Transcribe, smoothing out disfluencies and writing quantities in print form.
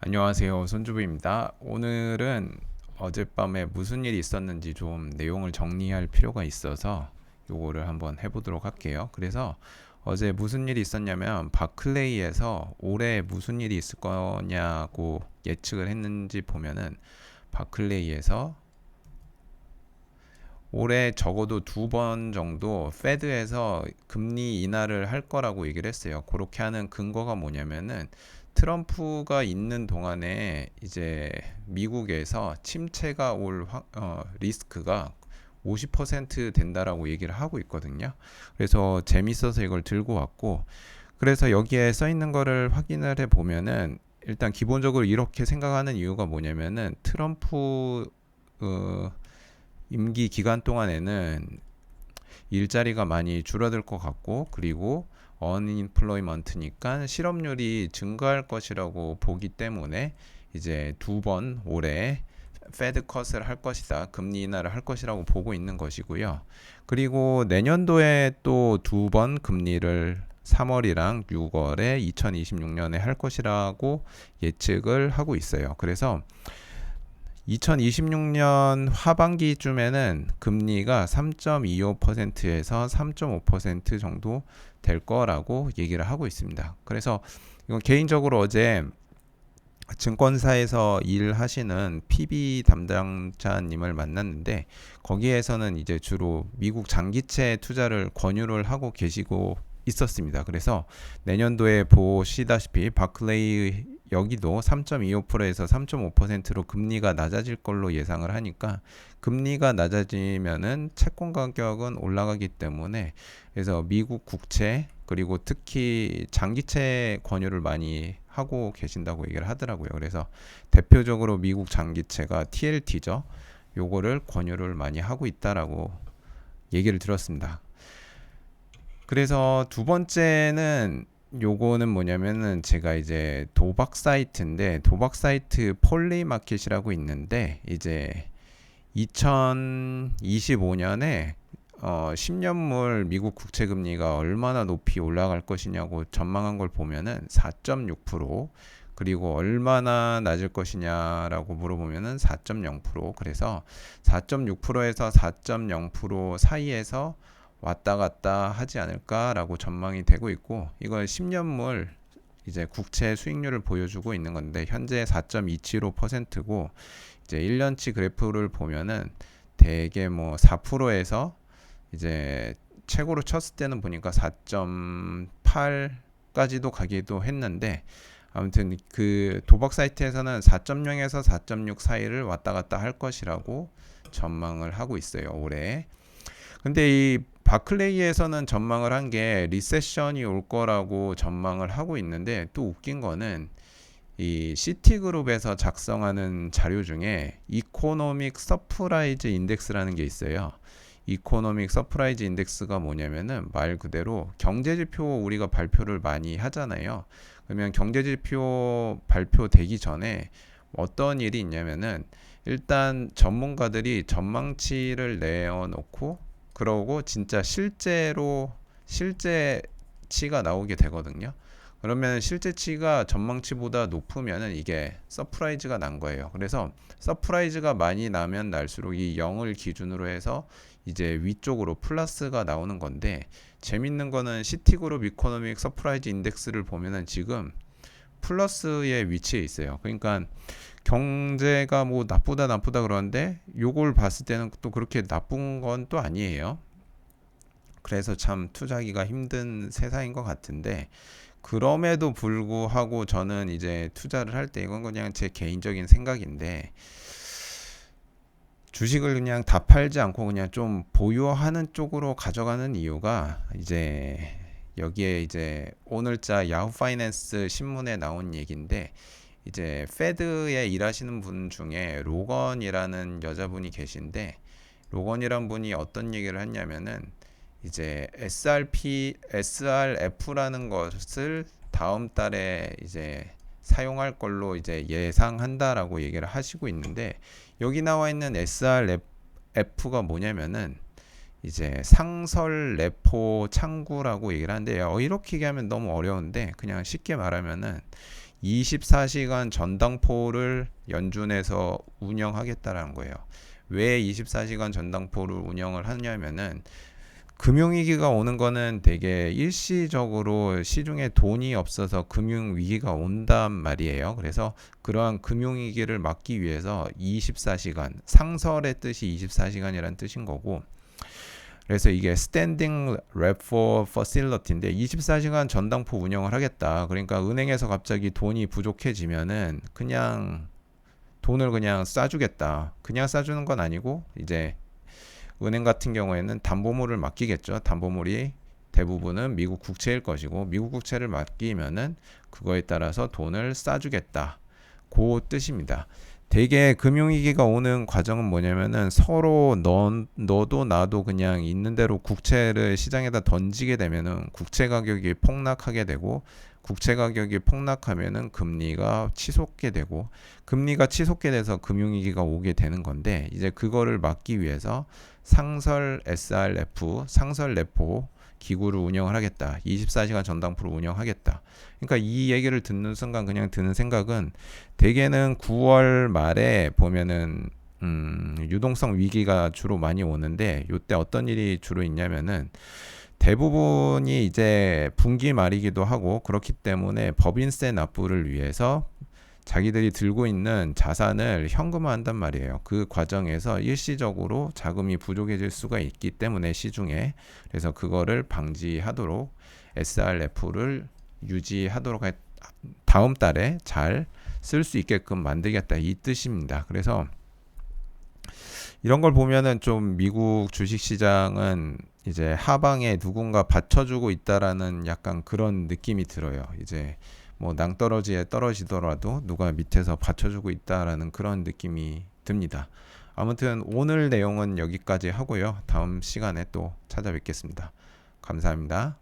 안녕하세요. 손주부입니다. 오늘은 어젯밤에 무슨 일이 있었는지 좀 내용을 정리할 필요가 있어서 요거를 한번 해보도록 할게요. 그래서 어제 무슨 일이 있었냐면 바클레이에서 올해 무슨 일이 있을 거냐고 예측을 했는지 보면은 바클레이에서 올해 적어도 2번 정도 페드에서 금리 인하를 할 거라고 얘기를 했어요. 그렇게 하는 근거가 뭐냐면은 트럼프가 있는 동안에 이제 미국에서 침체가 올 리스크가 50% 된다라고 얘기를 하고 있거든요. 그래서 재밌어서 이걸 들고 왔고, 그래서 여기에 써 있는 거를 확인을 해 보면은 일단 기본적으로 이렇게 생각하는 이유가 뭐냐면은 트럼프 어, 임기 기간 동안에는 일자리가 많이 줄어들 것 같고, 그리고 언인플로이먼트니까 실업률이 증가할 것이라고 보기 때문에 이제 2번 올해 페드 컷을 할 것이다, 금리 인하를 할 것이라고 보고 있는 것이고요. 그리고 내년도에 또 2번 금리를 3월이랑 6월에 2026년에 할 것이라고 예측을 하고 있어요. 그래서 2026년 하반기쯤에는 금리가 3.25%에서 3.5% 정도 될 거라고 얘기를 하고 있습니다. 그래서 이건 개인적으로 어제 증권사에서 일하시는 PB 담당자님을 만났는데, 거기에서는 이제 주로 미국 장기채 투자를 권유를 하고 계시고 있었습니다. 그래서 내년도에 보시다시피 바클레이 여기도 3.25%에서 3.5%로 금리가 낮아질 걸로 예상을 하니까, 금리가 낮아지면은 채권 가격은 올라가기 때문에, 그래서 미국 국채 그리고 특히 장기채 권유를 많이 하고 계신다고 얘기를 하더라고요. 그래서 대표적으로 미국 장기채가 TLT죠. 요거를 권유를 많이 하고 있다라고 얘기를 들었습니다. 그래서 두 번째는 요거는 뭐냐면은 제가 이제 도박 사이트인데, 도박 사이트 폴리마켓이라고 있는데, 이제 2025년에 10년물 미국 국채 금리가 얼마나 높이 올라갈 것이냐고 전망한 걸 보면은 4.6%, 그리고 얼마나 낮을 것이냐라고 물어보면은 4.0%. 그래서 4.6%에서 4.0% 사이에서 왔다 갔다 하지 않을까라고 전망이 되고 있고, 이걸 10년물 이제 국채 수익률을 보여주고 있는 건데, 현재 4.275%고, 이제 1년치 그래프를 보면은 대개 뭐 4%에서 이제 최고로 쳤을 때는 보니까 4.8까지도 가기도 했는데, 아무튼 그 도박 사이트에서는 4.0에서 4.6 사이를 왔다 갔다 할 것이라고 전망을 하고 있어요, 올해. 근데 이 바클레이에서는 전망을 한 게 리세션이 올 거라고 전망을 하고 있는데, 또 웃긴 거는 이 시티그룹에서 작성하는 자료 중에 이코노믹 서프라이즈 인덱스라는 게 있어요. 이코노믹 서프라이즈 인덱스가 뭐냐면은 말 그대로 경제지표 우리가 발표를 많이 하잖아요. 그러면 경제지표 발표되기 전에 어떤 일이 있냐면은, 일단 전문가들이 전망치를 내어놓고, 그러고 진짜 실제치가 나오게 되거든요. 그러면 실제치가 전망치보다 높으면은 이게 서프라이즈가 난 거예요. 그래서 서프라이즈가 많이 나면 날수록 이 0을 기준으로 해서 이제 위쪽으로 플러스가 나오는 건데, 재밌는 거는 시티그룹 이코노믹 서프라이즈 인덱스를 보면은 지금 플러스의 위치에 있어요. 그러니까 경제가 뭐 나쁘다 그러는데, 요걸 봤을 때는 또 그렇게 나쁜 건 또 아니에요. 그래서 참 투자하기가 힘든 세상인 것 같은데, 그럼에도 불구하고 저는 이제 투자를 할 때, 이건 그냥 제 개인적인 생각인데, 주식을 그냥 다 팔지 않고 그냥 좀 보유하는 쪽으로 가져가는 이유가, 이제 여기에 이제 오늘자 야후 파이낸스 신문에 나온 얘기인데, 이제 페드에 일하시는 분 중에 로건이라는 여자분이 계신데, 로건이란 분이 어떤 얘기를 했냐면은, 이제 SRF라는 것을 다음 달에 이제 사용할 걸로 이제 예상한다라고 얘기를 하시고 있는데, 여기 나와 있는 SRF가 뭐냐면은 이제 상설 레포 창구라고 얘기를 하는데요. 이렇게 얘기하면 너무 어려운데, 그냥 쉽게 말하면은 24시간 전당포를 연준에서 운영하겠다라는 거예요. 왜 24시간 전당포를 운영을 하냐면은 금융위기가 오는 거는 되게 일시적으로 시중에 돈이 없어서 금융위기가 온단 말이에요. 그래서 그러한 금융위기를 막기 위해서 24시간, 상설의 뜻이 24시간이라는 뜻인 거고, 그래서 이게 Standing Repo Facility인데 24시간 전당포 운영을 하겠다. 그러니까 은행에서 갑자기 돈이 부족해지면은 그냥 돈을 그냥 싸주겠다. 그냥 싸주는 건 아니고 이제 은행 같은 경우에는 담보물을 맡기겠죠. 담보물이 대부분은 미국 국채일 것이고 미국 국채를 맡기면은 그거에 따라서 돈을 싸주겠다. 그 뜻입니다. 대개 금융위기가 오는 과정은 뭐냐면은 서로 너도 나도 그냥 있는 대로 국채를 시장에다 던지게 되면은 국채 가격이 폭락하게 되고 국채 가격이 폭락하면은 금리가 치솟게 되고 금리가 치솟게 돼서 금융위기가 오게 되는 건데 이제 그거를 막기 위해서 상설 SRF, 상설 레포 기구를 운영을 하겠다. 24시간 전당포를 운영하겠다. 그러니까 이 얘기를 듣는 순간 그냥 드는 생각은 대개는 9월 말에 보면은 유동성 위기가 주로 많이 오는데 이때 어떤 일이 주로 있냐면은 대부분이 이제 분기 말이기도 하고 그렇기 때문에 법인세 납부를 위해서 자기들이 들고 있는 자산을 현금화한단 말이에요. 그 과정에서 일시적으로 자금이 부족해질 수가 있기 때문에 시중에 그래서 그거를 방지하도록 SRF를 유지하도록 다음 달에 잘 쓸 수 있게끔 만들겠다 이 뜻입니다. 그래서 이런 걸 보면은 좀 미국 주식시장은 이제 하방에 누군가 받쳐주고 있다라는 약간 그런 느낌이 들어요. 이제 뭐 낭떠러지에 떨어지더라도 누가 밑에서 받쳐주고 있다라는 그런 느낌이 듭니다. 아무튼 오늘 내용은 여기까지 하고요. 다음 시간에 또 찾아뵙겠습니다. 감사합니다.